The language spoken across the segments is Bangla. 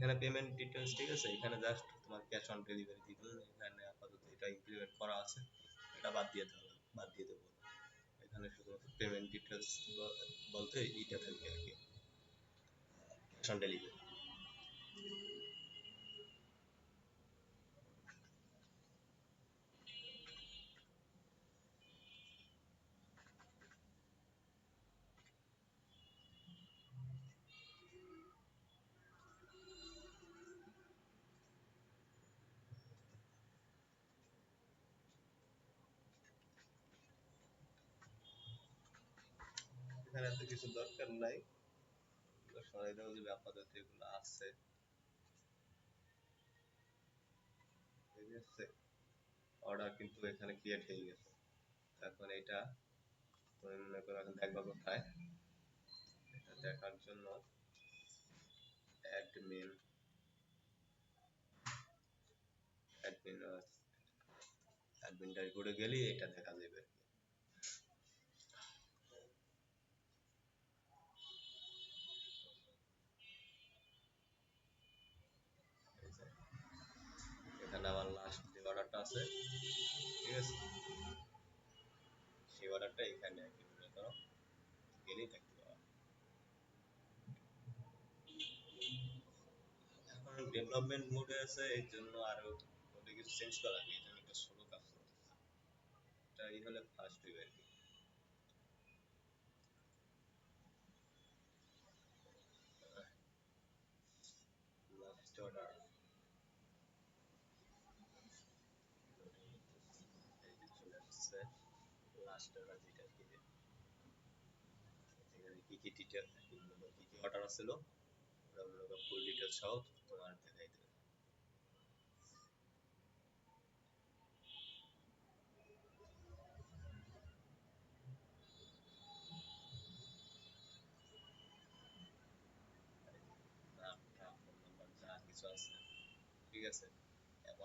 এখানে পেমেন্ট ডিটেলস, ঠিক আছে, এখানে জাস্ট তোমার ক্যাশ অন ডেলিভারি দিতে হবে। এখানে আপাতত এটা ইমপ্লিমেন্ট করা আছে, এটা বাদ দিয়ে দেবো। এখানে শুধুমাত্র পেমেন্ট ডিটেলস বলতে এইটা থাকবে আর কি, ক্যাশ অন ডেলিভারি। এখানে এত কিছু দরকার নাই, সরাই দেওয়া যাবে, আপাতত এগুলো আছে, ঠিক আছে। অর্ডার কিন্তু এখানে ক্রিয়েট হয়ে গেছে। এখন এটা তুমি মনে করো এখন দেখবা কোথায়, এটা দেখার জন্য অ্যাডমিন অ্যাডমিন অ্যাডমিন ড্যাশবোর্ডে গেলে এটা দেখা যাবে। এখানে আমার লাস্ট যে অর্ডারটা আছে, ঠিক আছে, সেই অর্ডারটা এখানে একই মনে করো গেলেই দেখতে পাওয়া। এখন ডেভেলপমেন্ট মোডে আছে, এর জন্য আরো ওটা কিছু চেঞ্জ করা লাগে, এই জন্য একটা স্লো কাজ করতেছে। এটাই হলে ফার্স্ট হইবে আর কি। লাস্ট অর্ডার, এই যে চলে আসছে লাস্ট অর্ডার, যেটা কি এখানে কি কি ডিটেল, কি কি অর্ডার ছিল, ওটা মনে করো ফুল ডিটেলস সহ তোমার দেখাই দেবে। নামটা, ফোন নাম্বার, যা কিছু আছে, ঠিক আছে।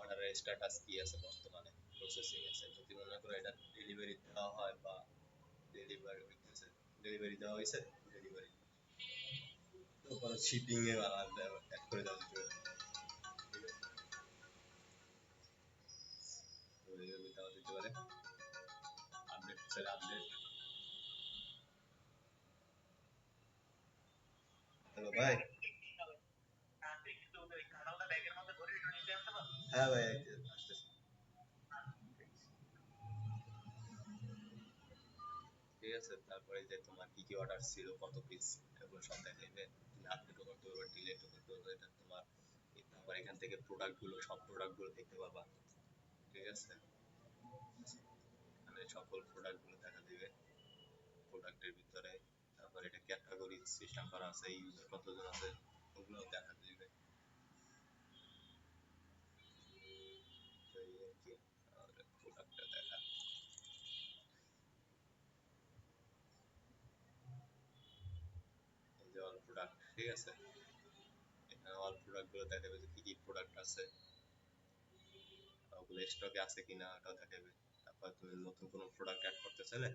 অর্ডারের স্ট্যাটাস কি আছে বর্তমানে, প্রসেসিং আছে, যদি মনে করো এটা ডেলিভারি দেওয়া হয় বা ডেলিভারি হইতেছে, ডেলিভারি দেওয়া হয়েছে, ডেলিভারি তারপরে শিপিং এ আলাদা অ্যাড করে দেওয়া যেতে পারে, ঠিক আছে। তো এইভাবে দেওয়া যেতে পারে। Update sir, update. হ্যালো ভাই। হ্যাঁ ভাই, আসতেছি। ঠিক আছে, তারপরে যে তোমার কি কি অর্ডার ছিল, কত পিস, এগুলো সব দেখাইবে। তুমি আপডেটও করতে পারবে, ডিলেটও করতে পারবে, এটা তোমার। তারপর এখান থেকে প্রোডাক্ট গুলো, সব প্রোডাক্ট গুলো দেখতে পাবা, ঠিক আছে। মানে সকল প্রোডাক্ট গুলো দেখা দিবে প্রোডাক্টের ভিতরে। তারপর এটা ক্যাটাগরি সিস্টেম করা আছে, ইউজার কতজন আছে ওগুলো দেখা দিবে। তো এই আর কি, আর প্রোডাক্টটা দেখা, এই যে অল প্রোডাক্ট, ঠিক আছে। এখানে অল প্রোডাক্ট গুলো দেখাবে যে কি কি প্রোডাক্ট আছে, ওগুলো স্টকে আছে কিনা ওটাও দেখাবে। তারপর তুমি নতুন কোনো প্রোডাক্ট অ্যাড করতে চাইলে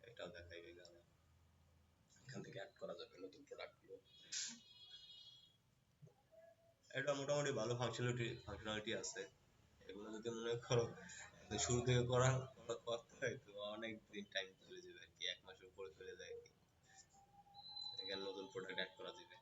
এটাও দেখাইবে, এখান থেকে অ্যাড করা যাবে নতুন প্রোডাক্ট গুলো। এটা মোটামুটি ভালো ফাংশনালিটি আছে। এগুলো যদি মনে করো শুরু থেকে করতে হয় তো অনেক দিন টাইম চলে যাবে আর কি, 1 মাসের উপরে চলে যায় আর কি। এখানে নতুন প্রোডাক্ট অ্যাড করা যাবে।